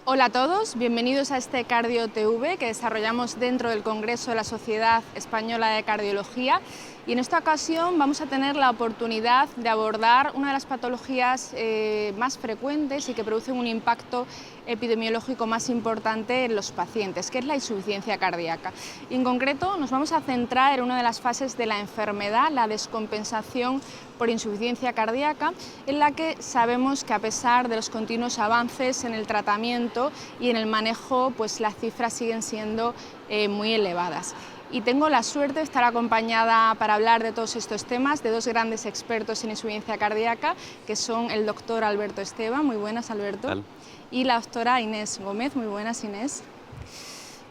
Hola a todos, bienvenidos a este Cardio TV que desarrollamos dentro del Congreso de la Sociedad Española de Cardiología, y en esta ocasión vamos a tener la oportunidad de abordar una de las patologías más frecuentes y que producen un impacto epidemiológico más importante en los pacientes, que es la insuficiencia cardíaca. Y en concreto nos vamos a centrar en una de las fases de la enfermedad, la descompensación por insuficiencia cardíaca, en la que sabemos que a pesar de los continuos avances en el tratamiento y en el manejo, pues las cifras siguen siendo muy elevadas. Y tengo la suerte de estar acompañada para hablar de todos estos temas de dos grandes expertos en insuficiencia cardíaca, que son el doctor Alberto Esteban. Muy buenas, Alberto. Tal. Y la doctora Inés Gómez. Muy buenas, Inés.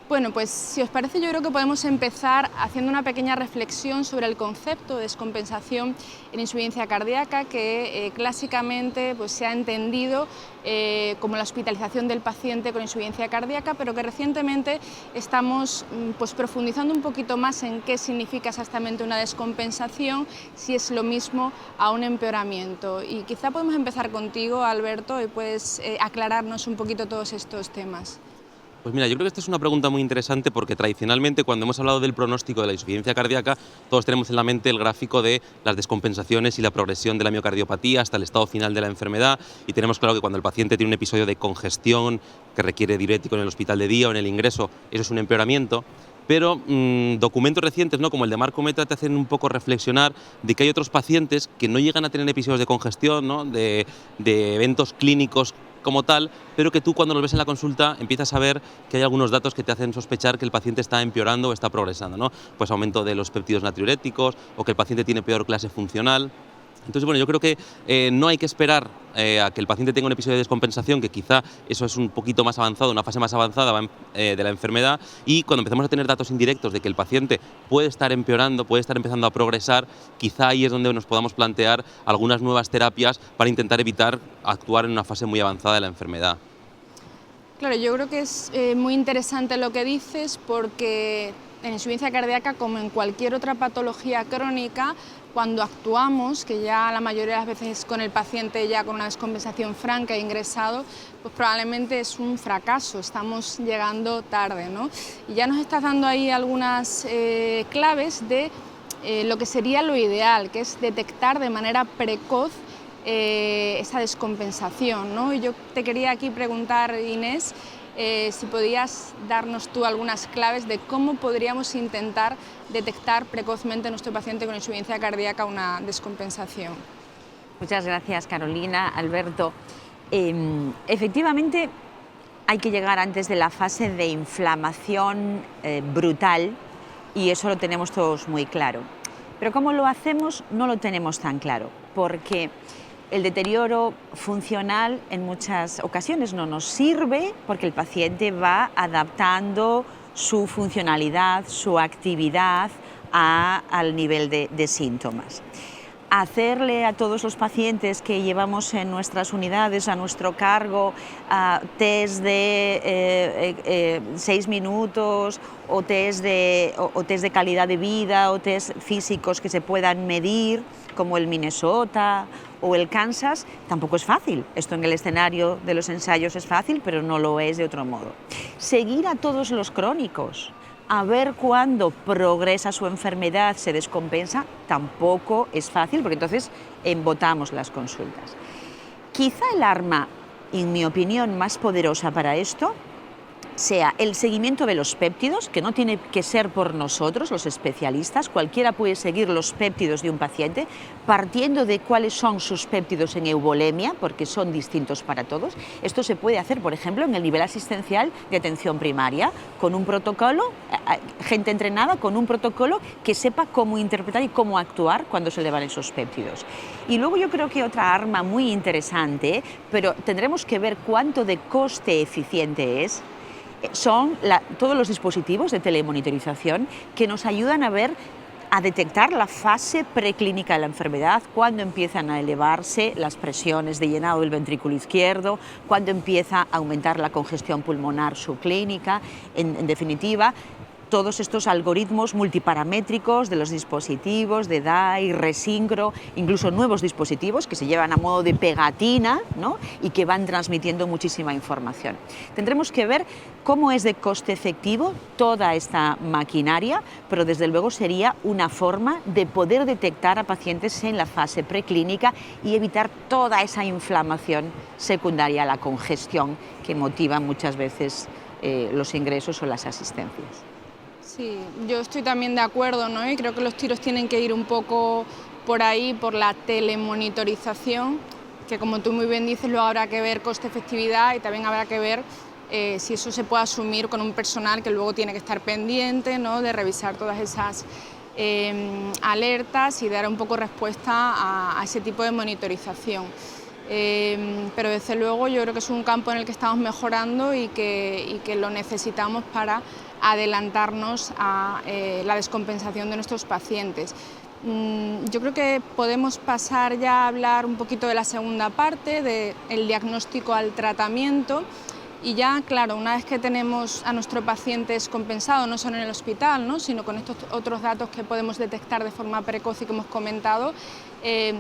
Bueno, pues si os parece, yo creo que podemos empezar haciendo una pequeña reflexión sobre el concepto de descompensación en insuficiencia cardíaca, que clásicamente pues, se ha entendido como la hospitalización del paciente con insuficiencia cardíaca, pero que recientemente estamos pues, profundizando un poquito más en qué significa exactamente una descompensación, si es lo mismo a un empeoramiento. Y quizá podemos empezar contigo, Alberto, y puedes aclararnos un poquito todos estos temas. Pues mira, yo creo que esta es una pregunta muy interesante porque tradicionalmente cuando hemos hablado del pronóstico de la insuficiencia cardíaca, todos tenemos en la mente el gráfico de las descompensaciones y la progresión de la miocardiopatía hasta el estado final de la enfermedad, y tenemos claro que cuando el paciente tiene un episodio de congestión que requiere diurético en el hospital de día o en el ingreso, eso es un empeoramiento. Pero documentos recientes, ¿no?, como el de Marco Meta, te hacen un poco reflexionar de que hay otros pacientes que no llegan a tener episodios de congestión, ¿no?, de eventos clínicos como tal, pero que tú cuando los ves en la consulta empiezas a ver que hay algunos datos que te hacen sospechar que el paciente está empeorando o está progresando, ¿no? Pues aumento de los péptidos natriuréticos o que el paciente tiene peor clase funcional. Entonces, bueno, yo creo que no hay que esperar a que el paciente tenga un episodio de descompensación, que quizá eso es un poquito más avanzado, una fase más avanzada de la enfermedad, y cuando empezamos a tener datos indirectos de que el paciente puede estar empeorando, puede estar empezando a progresar, quizá ahí es donde nos podamos plantear algunas nuevas terapias para intentar evitar actuar en una fase muy avanzada de la enfermedad. Claro, yo creo que es muy interesante lo que dices, porque en insuficiencia cardíaca, como en cualquier otra patología crónica, cuando actuamos, que ya la mayoría de las veces con el paciente ya con una descompensación franca e ingresado, pues probablemente es un fracaso, estamos llegando tarde, ¿no? Y ya nos estás dando ahí algunas claves de lo que sería lo ideal, que es detectar de manera precoz esa descompensación, ¿no? Y yo te quería aquí preguntar, Inés, si podías darnos tú algunas claves de cómo podríamos intentar detectar precozmente en nuestro paciente con insuficiencia cardíaca una descompensación. Muchas gracias, Carolina, Alberto. Efectivamente, hay que llegar antes de la fase de inflamación brutal, y eso lo tenemos todos muy claro. Pero cómo lo hacemos no lo tenemos tan claro, porque el deterioro funcional en muchas ocasiones no nos sirve, porque el paciente va adaptando su funcionalidad, su actividad al nivel de síntomas. Hacerle a todos los pacientes que llevamos en nuestras unidades a nuestro cargo test de 6 minutos o test de calidad de vida o test físicos que se puedan medir, como el Minnesota o el Kansas, tampoco es fácil. Esto en el escenario de los ensayos es fácil, pero no lo es de otro modo. Seguir a todos los crónicos, a ver cuándo progresa su enfermedad, se descompensa, tampoco es fácil, porque entonces embotamos las consultas. Quizá el arma, en mi opinión, más poderosa para esto sea el seguimiento de los péptidos, que no tiene que ser por nosotros, los especialistas. Cualquiera puede seguir los péptidos de un paciente, partiendo de cuáles son sus péptidos en euvolemia, porque son distintos para todos. Esto se puede hacer, por ejemplo, en el nivel asistencial de atención primaria, con un protocolo, gente entrenada con un protocolo que sepa cómo interpretar y cómo actuar cuando se elevan esos péptidos. Y luego yo creo que otra arma muy interesante, pero tendremos que ver cuánto de coste eficiente es, son todos los dispositivos de telemonitorización que nos ayudan a detectar la fase preclínica de la enfermedad, cuando empiezan a elevarse las presiones de llenado del ventrículo izquierdo, cuando empieza a aumentar la congestión pulmonar subclínica, en definitiva, todos estos algoritmos multiparamétricos de los dispositivos, de DAI, Resincro, incluso nuevos dispositivos que se llevan a modo de pegatina, ¿no? Y que van transmitiendo muchísima información. Tendremos que ver cómo es de coste efectivo toda esta maquinaria, pero desde luego sería una forma de poder detectar a pacientes en la fase preclínica y evitar toda esa inflamación secundaria a la congestión que motiva muchas veces los ingresos o las asistencias. Sí, yo estoy también de acuerdo, ¿no? Y creo que los tiros tienen que ir un poco por ahí, por la telemonitorización, que como tú muy bien dices, luego habrá que ver coste-efectividad y también habrá que ver si eso se puede asumir con un personal que luego tiene que estar pendiente, ¿no? De revisar todas esas alertas y dar un poco respuesta a ese tipo de monitorización. Pero desde luego yo creo que es un campo en el que estamos mejorando y que lo necesitamos para adelantarnos a la descompensación de nuestros pacientes. Yo creo que podemos pasar ya a hablar un poquito de la segunda parte, del diagnóstico al tratamiento. Y ya, claro, una vez que tenemos a nuestro paciente descompensado, no solo en el hospital, ¿no? Sino con estos otros datos que podemos detectar de forma precoz y que hemos comentado,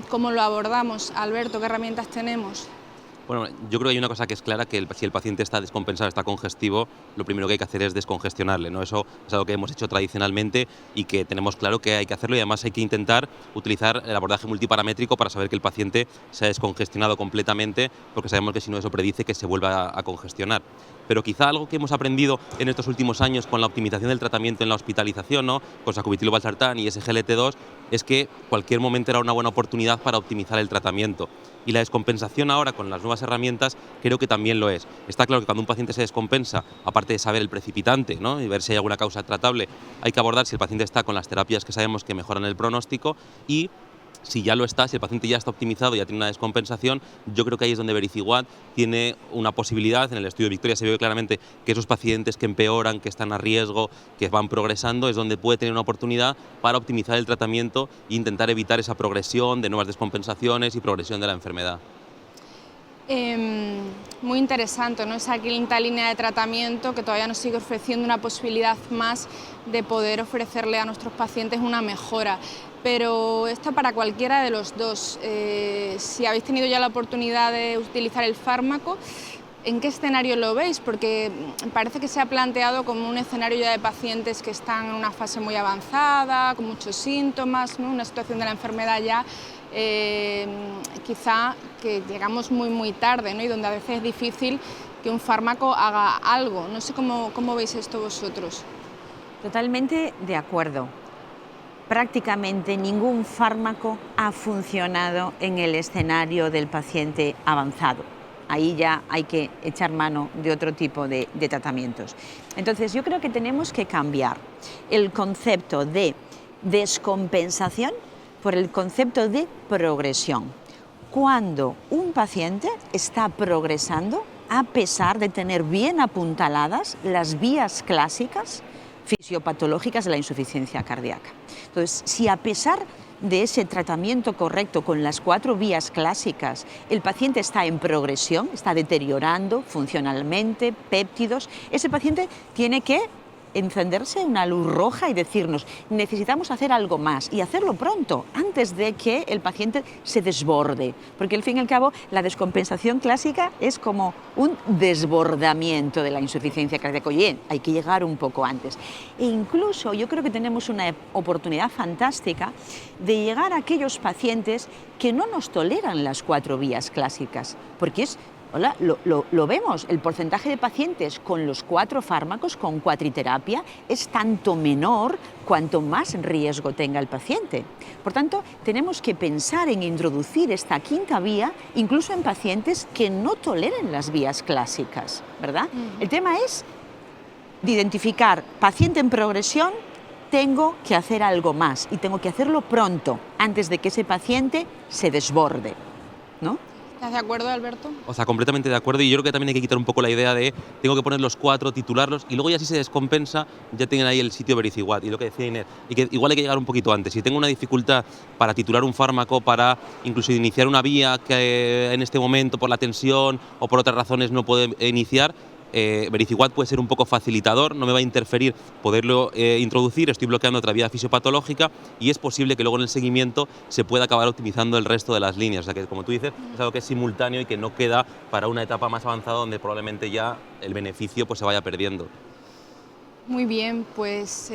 ¿cómo lo abordamos? Alberto, ¿qué herramientas tenemos? Bueno, yo creo que hay una cosa que es clara, que si el paciente está descompensado, está congestivo, lo primero que hay que hacer es descongestionarle, ¿no? Eso es algo que hemos hecho tradicionalmente y que tenemos claro que hay que hacerlo, y además hay que intentar utilizar el abordaje multiparamétrico para saber que el paciente se ha descongestionado completamente, porque sabemos que si no, eso predice que se vuelva a congestionar. Pero quizá algo que hemos aprendido en estos últimos años con la optimización del tratamiento en la hospitalización, ¿no? Con sacubitril/valsartán y SGLT2, es que cualquier momento era una buena oportunidad para optimizar el tratamiento. Y la descompensación ahora con las nuevas herramientas creo que también lo es. Está claro que cuando un paciente se descompensa, aparte de saber el precipitante, ¿no? Y ver si hay alguna causa tratable, hay que abordar si el paciente está con las terapias que sabemos que mejoran el pronóstico, y si ya lo está, si el paciente ya está optimizado, ya tiene una descompensación, yo creo que ahí es donde Vericiguat tiene una posibilidad. En el estudio de Victoria se ve claramente que esos pacientes que empeoran, que están a riesgo, que van progresando, es donde puede tener una oportunidad para optimizar el tratamiento e intentar evitar esa progresión de nuevas descompensaciones y progresión de la enfermedad. Muy interesante, ¿no? Esa quinta línea de tratamiento que todavía nos sigue ofreciendo una posibilidad más de poder ofrecerle a nuestros pacientes una mejora. Pero esto para cualquiera de los dos. Si habéis tenido ya la oportunidad de utilizar el fármaco, ¿en qué escenario lo veis? Porque parece que se ha planteado como un escenario ya de pacientes que están en una fase muy avanzada, con muchos síntomas, ¿no? Una situación de la enfermedad ya quizá que llegamos muy tarde, ¿no? Y donde a veces es difícil que un fármaco haga algo. No sé cómo veis esto vosotros. Totalmente de acuerdo. Prácticamente ningún fármaco ha funcionado en el escenario del paciente avanzado. Ahí ya hay que echar mano de otro tipo de tratamientos. Entonces, yo creo que tenemos que cambiar el concepto de descompensación por el concepto de progresión. Cuando un paciente está progresando, a pesar de tener bien apuntaladas las vías clásicas fisiopatológicas de la insuficiencia cardíaca. Entonces, si a pesar de ese tratamiento correcto con las 4 vías clásicas, el paciente está en progresión, está deteriorando funcionalmente, péptidos, ese paciente tiene que encenderse una luz roja y decirnos: necesitamos hacer algo más, y hacerlo pronto, antes de que el paciente se desborde, porque al fin y al cabo la descompensación clásica es como un desbordamiento de la insuficiencia cardíaca. Oye, hay que llegar un poco antes. E incluso yo creo que tenemos una oportunidad fantástica de llegar a aquellos pacientes que no nos toleran las 4 vías clásicas, porque es lo vemos, el porcentaje de pacientes con los 4 fármacos, con cuatriterapia, es tanto menor cuanto más riesgo tenga el paciente. Por tanto, tenemos que pensar en introducir esta quinta vía incluso en pacientes que no toleren las vías clásicas, ¿verdad? El tema es de identificar paciente en progresión, tengo que hacer algo más y tengo que hacerlo pronto, antes de que ese paciente se desborde, ¿no? ¿Estás de acuerdo, Alberto? O sea, completamente de acuerdo, y yo creo que también hay que quitar un poco la idea de tengo que poner los 4, titularlos, y luego ya si se descompensa, ya tienen ahí el sitio Vericiguat. Y lo que decía Inés, y que igual hay que llegar un poquito antes. Si tengo una dificultad para titular un fármaco, para incluso iniciar una vía que en este momento por la tensión o por otras razones no puedo iniciar, Vericiguat puede ser un poco facilitador, no me va a interferir poderlo introducir, estoy bloqueando otra vía fisiopatológica y es posible que luego en el seguimiento se pueda acabar optimizando el resto de las líneas. O sea que, como tú dices, es algo que es simultáneo y que no queda para una etapa más avanzada donde probablemente ya el beneficio pues, se vaya perdiendo. Muy bien, pues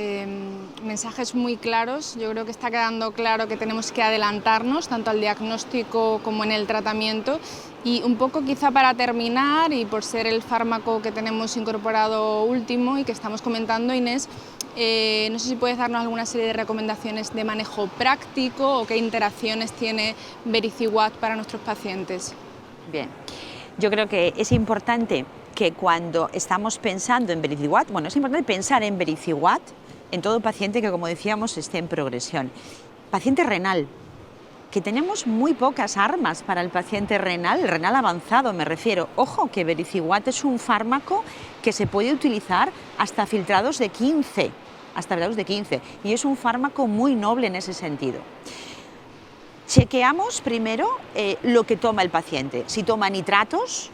mensajes muy claros. Yo creo que está quedando claro que tenemos que adelantarnos tanto al diagnóstico como en el tratamiento. Y un poco quizá para terminar, y por ser el fármaco que tenemos incorporado último y que estamos comentando, Inés, no sé si puedes darnos alguna serie de recomendaciones de manejo práctico o qué interacciones tiene Vericiguat para nuestros pacientes. Bien, yo creo que es importante que cuando estamos pensando en Vericiguat, bueno, es importante pensar en Vericiguat en todo paciente que, como decíamos, esté en progresión. Paciente renal, que tenemos muy pocas armas para el paciente renal, el renal avanzado me refiero. Ojo, que Vericiguat es un fármaco que se puede utilizar hasta filtrados de 15, y es un fármaco muy noble en ese sentido. Chequeamos primero lo que toma el paciente. Si toma nitratos,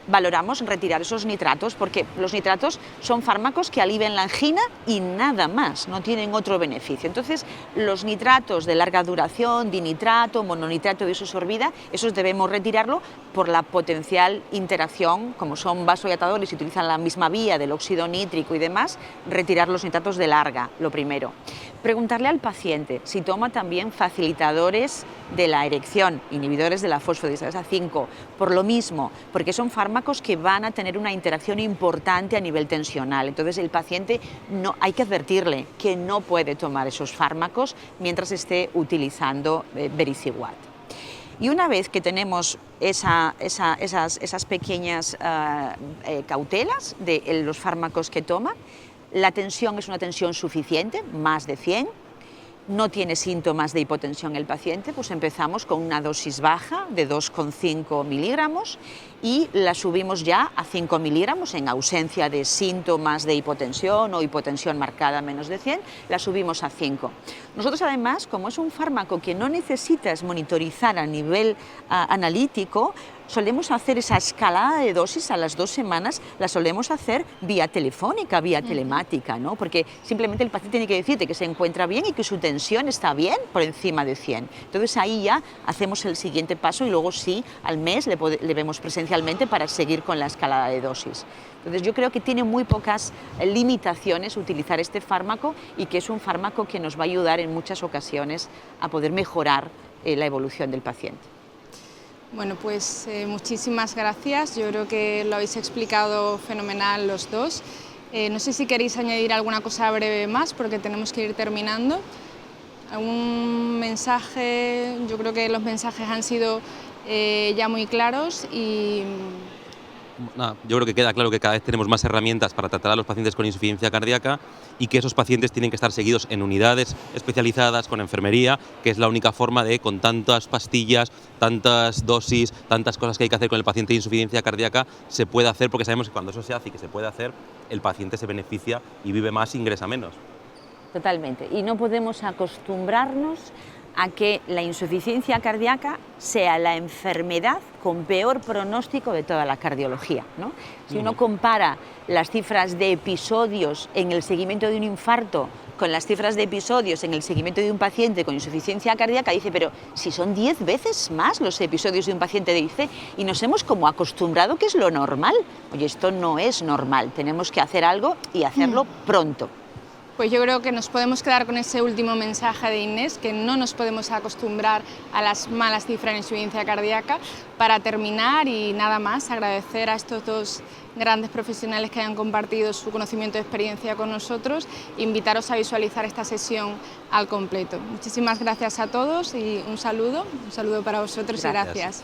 valoramos retirar esos nitratos, porque los nitratos son fármacos que alivian la angina y nada más, no tienen otro beneficio. Entonces, los nitratos de larga duración, dinitrato, mononitrato, disosorbida, esos debemos retirarlo por la potencial interacción, como son vasodilatadores y utilizan la misma vía del óxido nítrico y demás, retirar los nitratos de larga, lo primero. Preguntarle al paciente si toma también facilitadores de la erección, inhibidores de la fosfodiesterasa 5, por lo mismo, porque son fármacos que van a tener una interacción importante a nivel tensional. Entonces el paciente hay que advertirle que no puede tomar esos fármacos mientras esté utilizando Vericiguat. Y una vez que tenemos esas pequeñas cautelas de los fármacos que toma, la tensión es una tensión suficiente, más de 100, no tiene síntomas de hipotensión el paciente, pues empezamos con una dosis baja de 2,5 miligramos y la subimos ya a 5 miligramos en ausencia de síntomas de hipotensión o hipotensión marcada menos de 100, la subimos a 5. Nosotros además, como es un fármaco que no necesitas monitorizar a nivel analítico, solemos hacer esa escalada de dosis a las 2 semanas, la solemos hacer vía telefónica, vía telemática, ¿no? Porque simplemente el paciente tiene que decirte que se encuentra bien y que su tensión está bien por encima de 100. Entonces ahí ya hacemos el siguiente paso y luego sí, al mes le vemos presencialmente para seguir con la escalada de dosis. Entonces yo creo que tiene muy pocas limitaciones utilizar este fármaco y que es un fármaco que nos va a ayudar en muchas ocasiones a poder mejorar la evolución del paciente. Bueno, pues muchísimas gracias. Yo creo que lo habéis explicado fenomenal los dos. No sé si queréis añadir alguna cosa breve más, porque tenemos que ir terminando. ¿Algún mensaje? Yo creo que los mensajes han sido ya muy claros y... Nada, yo creo que queda claro que cada vez tenemos más herramientas para tratar a los pacientes con insuficiencia cardíaca y que esos pacientes tienen que estar seguidos en unidades especializadas con enfermería, que es la única forma de, con tantas pastillas, tantas dosis, tantas cosas que hay que hacer con el paciente de insuficiencia cardíaca, se puede hacer, porque sabemos que cuando eso se hace y que se puede hacer, el paciente se beneficia y vive más e ingresa menos. Totalmente. Y no podemos acostumbrarnos a que la insuficiencia cardíaca sea la enfermedad con peor pronóstico de toda la cardiología, ¿no? Si uno compara las cifras de episodios en el seguimiento de un infarto con las cifras de episodios en el seguimiento de un paciente con insuficiencia cardíaca, dice, pero si son 10 veces más los episodios de un paciente de IC y nos hemos como acostumbrado que es lo normal. Oye, esto no es normal, tenemos que hacer algo y hacerlo pronto. Pues yo creo que nos podemos quedar con ese último mensaje de Inés, que no nos podemos acostumbrar a las malas cifras en insuficiencia cardíaca. Para terminar y nada más, agradecer a estos dos grandes profesionales que hayan compartido su conocimiento y experiencia con nosotros, invitaros a visualizar esta sesión al completo. Muchísimas gracias a todos y un saludo para vosotros. Gracias. Y gracias.